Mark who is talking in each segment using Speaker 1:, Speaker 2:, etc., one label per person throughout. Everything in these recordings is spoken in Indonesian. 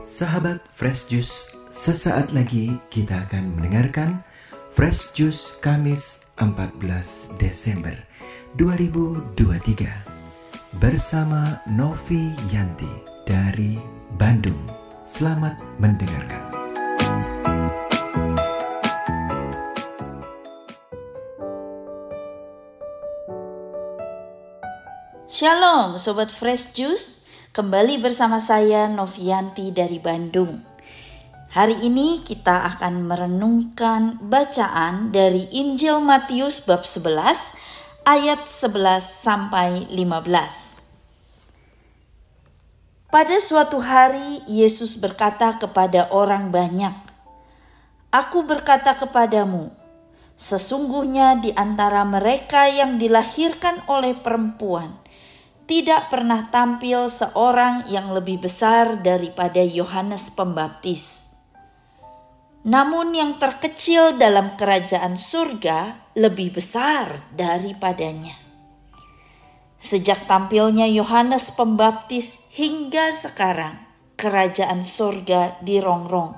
Speaker 1: Sahabat Fresh Juice, sesaat lagi kita akan mendengarkan Fresh Juice Kamis 14 Desember 2023 bersama Novi Yanti dari Bandung. Selamat mendengarkan.
Speaker 2: Shalom Sobat Fresh Juice, kembali bersama saya Novianti dari Bandung. Hari ini kita akan merenungkan bacaan dari Injil Matius bab 11 ayat 11 sampai 15. Pada suatu hari Yesus berkata kepada orang banyak, "Aku berkata kepadamu, sesungguhnya di antara mereka yang dilahirkan oleh perempuan tidak pernah tampil seorang yang lebih besar daripada Yohanes Pembaptis. Namun yang terkecil dalam kerajaan surga lebih besar daripadanya." Sejak tampilnya Yohanes Pembaptis hingga sekarang, kerajaan surga dirongrong,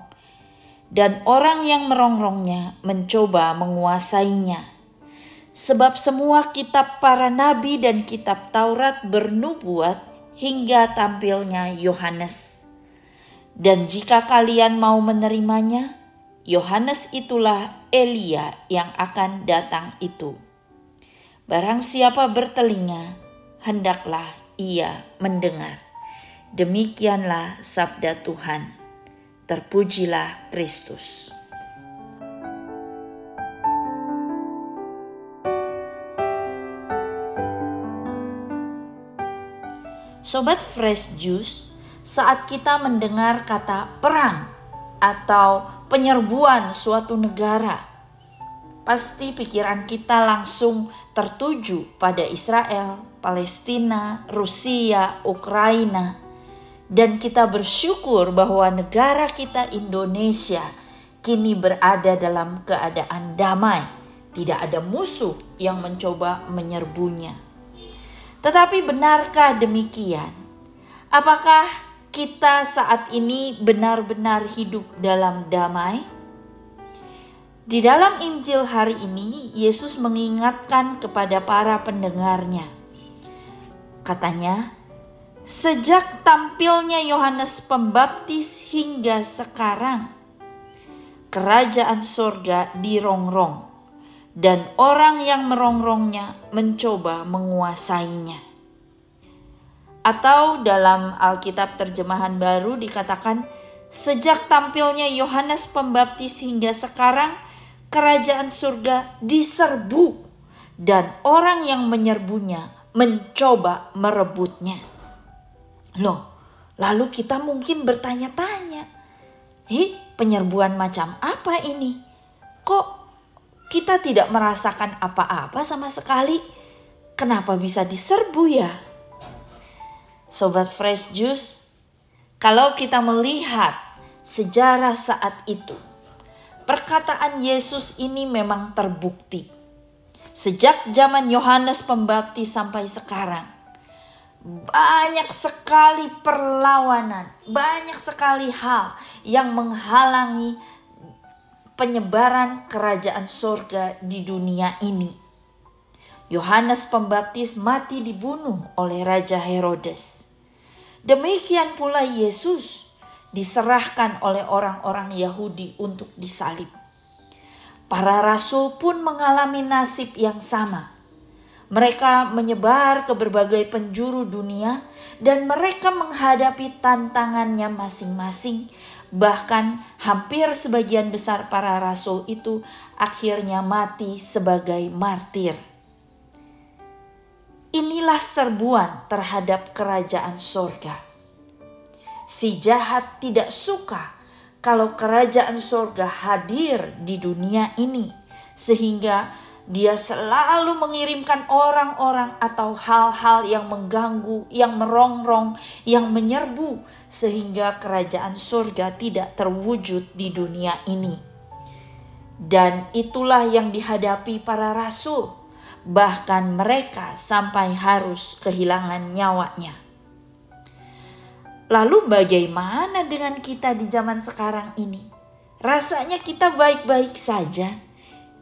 Speaker 2: dan orang yang merongrongnya mencoba menguasainya. Sebab semua kitab para nabi dan kitab Taurat bernubuat hingga tampilnya Yohanes. Dan jika kalian mau menerimanya, Yohanes itulah Elia yang akan datang itu. Barang siapa bertelinga, hendaklah ia mendengar. Demikianlah sabda Tuhan. Terpujilah Kristus. Sobat Fresh Juice, saat kita mendengar kata perang atau penyerbuan suatu negara, pasti pikiran kita langsung tertuju pada Israel, Palestina, Rusia, Ukraina. Dan kita bersyukur bahwa negara kita Indonesia kini berada dalam keadaan damai. Tidak ada musuh yang mencoba menyerbunya. Tetapi benarkah demikian? Apakah kita saat ini benar-benar hidup dalam damai? Di dalam Injil hari ini, Yesus mengingatkan kepada para pendengarnya. Katanya, sejak tampilnya Yohanes Pembaptis hingga sekarang, kerajaan surga dirongrong, dan orang yang merongrongnya mencoba menguasainya. Atau dalam Alkitab terjemahan baru dikatakan, sejak tampilnya Yohanes Pembaptis hingga sekarang, kerajaan surga diserbu, dan orang yang menyerbunya mencoba merebutnya. Loh, lalu kita mungkin bertanya-tanya, penyerbuan macam apa ini? Kok kita tidak merasakan apa-apa sama sekali? Kenapa bisa diserbu ya? Sobat Fresh Juice, kalau kita melihat sejarah saat itu, perkataan Yesus ini memang terbukti. Sejak zaman Yohanes Pembaptis sampai sekarang, banyak sekali perlawanan, banyak sekali hal yang menghalangi penyebaran kerajaan surga di dunia ini. Yohanes Pembaptis mati dibunuh oleh Raja Herodes. Demikian pula Yesus diserahkan oleh orang-orang Yahudi untuk disalib. Para rasul pun mengalami nasib yang sama. Mereka menyebar ke berbagai penjuru dunia dan mereka menghadapi tantangannya masing-masing. Bahkan hampir sebagian besar para rasul itu akhirnya mati sebagai martir. Inilah serbuan terhadap kerajaan surga. Si jahat tidak suka kalau kerajaan surga hadir di dunia ini, sehingga dia selalu mengirimkan orang-orang atau hal-hal yang mengganggu, yang merongrong, yang menyerbu, sehingga kerajaan surga tidak terwujud di dunia ini. Dan itulah yang dihadapi para rasul, bahkan mereka sampai harus kehilangan nyawanya. Lalu bagaimana dengan kita di zaman sekarang ini? Rasanya kita baik-baik saja.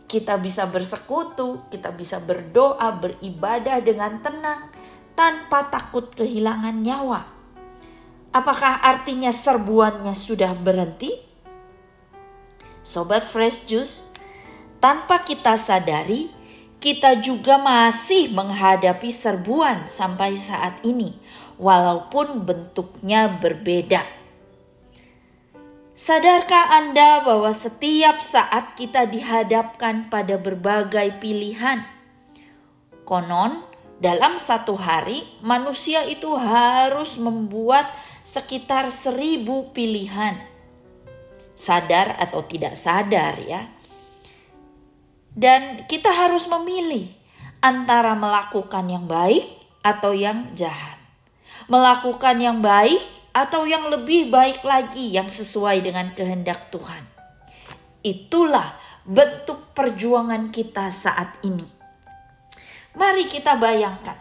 Speaker 2: Kita bisa bersekutu, kita bisa berdoa, beribadah dengan tenang, tanpa takut kehilangan nyawa. Apakah artinya serbuannya sudah berhenti? Sobat Fresh Juice, tanpa kita sadari, kita juga masih menghadapi serbuan sampai saat ini, walaupun bentuknya berbeda. Sadarkah Anda bahwa setiap saat kita dihadapkan pada berbagai pilihan? Konon, dalam satu hari manusia itu harus membuat sekitar 1000 pilihan. Sadar atau tidak sadar ya. Dan kita harus memilih antara melakukan yang baik atau yang jahat. Melakukan yang baik atau yang lebih baik lagi yang sesuai dengan kehendak Tuhan. Itulah bentuk perjuangan kita saat ini. Mari kita bayangkan.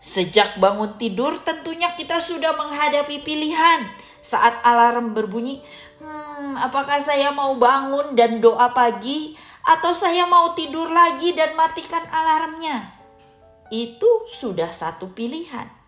Speaker 2: Sejak bangun tidur tentunya kita sudah menghadapi pilihan. Saat alarm berbunyi, apakah saya mau bangun dan doa pagi atau saya mau tidur lagi dan matikan alarmnya? Itu sudah satu pilihan.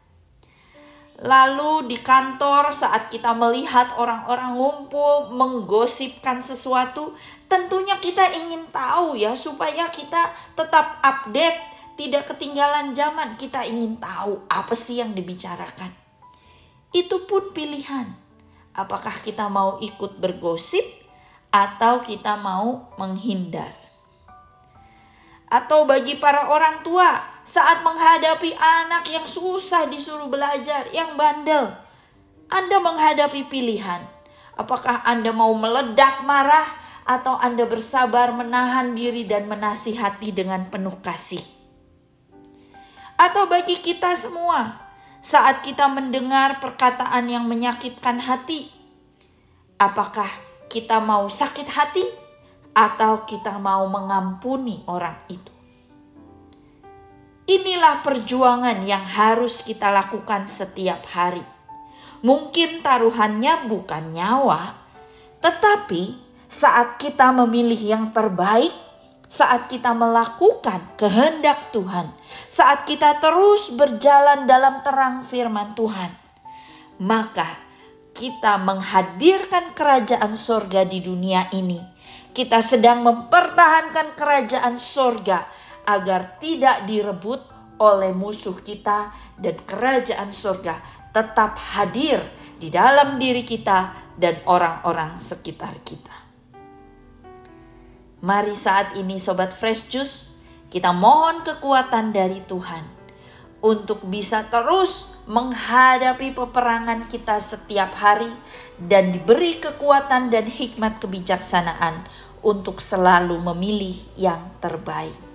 Speaker 2: Lalu di kantor saat kita melihat orang-orang ngumpul menggosipkan sesuatu, tentunya kita ingin tahu ya supaya kita tetap update, tidak ketinggalan zaman. Kita ingin tahu apa sih yang dibicarakan. Itu pun pilihan. Apakah kita mau ikut bergosip atau kita mau menghindar? Atau bagi para orang tua saat menghadapi anak yang susah disuruh belajar, yang bandel, Anda menghadapi pilihan. Apakah Anda mau meledak marah atau Anda bersabar menahan diri dan menasihati dengan penuh kasih? Atau bagi kita semua saat kita mendengar perkataan yang menyakitkan hati, apakah kita mau sakit hati atau kita mau mengampuni orang itu? Inilah perjuangan yang harus kita lakukan setiap hari. Mungkin taruhannya bukan nyawa, tetapi saat kita memilih yang terbaik, saat kita melakukan kehendak Tuhan, saat kita terus berjalan dalam terang firman Tuhan, maka kita menghadirkan kerajaan sorga di dunia ini. Kita sedang mempertahankan kerajaan sorga agar tidak direbut oleh musuh kita, dan kerajaan sorga tetap hadir di dalam diri kita dan orang-orang sekitar kita. Mari saat ini Sobat Fresh Juice, kita mohon kekuatan dari Tuhan untuk bisa terus menghadapi peperangan kita setiap hari dan diberi kekuatan dan hikmat kebijaksanaan untuk selalu memilih yang terbaik.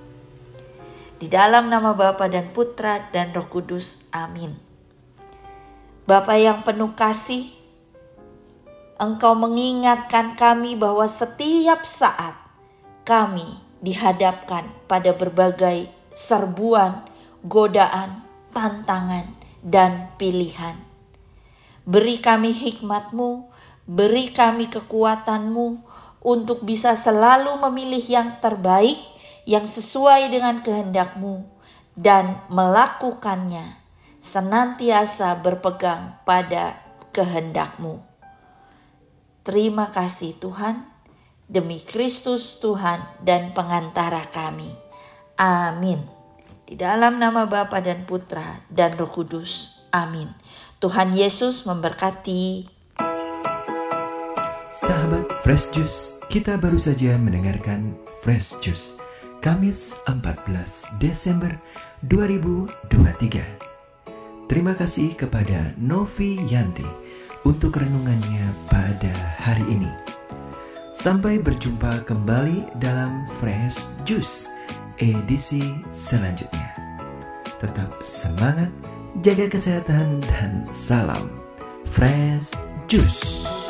Speaker 2: Di dalam nama Bapa dan Putra dan Roh Kudus. Amin. Bapa yang penuh kasih, Engkau mengingatkan kami bahwa setiap saat kami dihadapkan pada berbagai serbuan, godaan, tantangan, dan pilihan. Beri kami hikmat-Mu, beri kami kekuatan-Mu untuk bisa selalu memilih yang terbaik, yang sesuai dengan kehendak-Mu, dan melakukannya senantiasa berpegang pada kehendak-Mu. Terima kasih Tuhan, demi Kristus Tuhan dan pengantara kami. Amin. Di dalam nama Bapa dan Putra dan Roh Kudus. Amin. Tuhan Yesus memberkati.
Speaker 1: Sahabat Fresh Juice, kita baru saja mendengarkan Fresh Juice Kamis 14 Desember 2023. Terima kasih kepada Novi Yanti untuk renungannya pada hari ini. Sampai berjumpa kembali dalam Fresh Juice edisi selanjutnya. Tetap semangat, jaga kesehatan, dan salam Fresh Juice.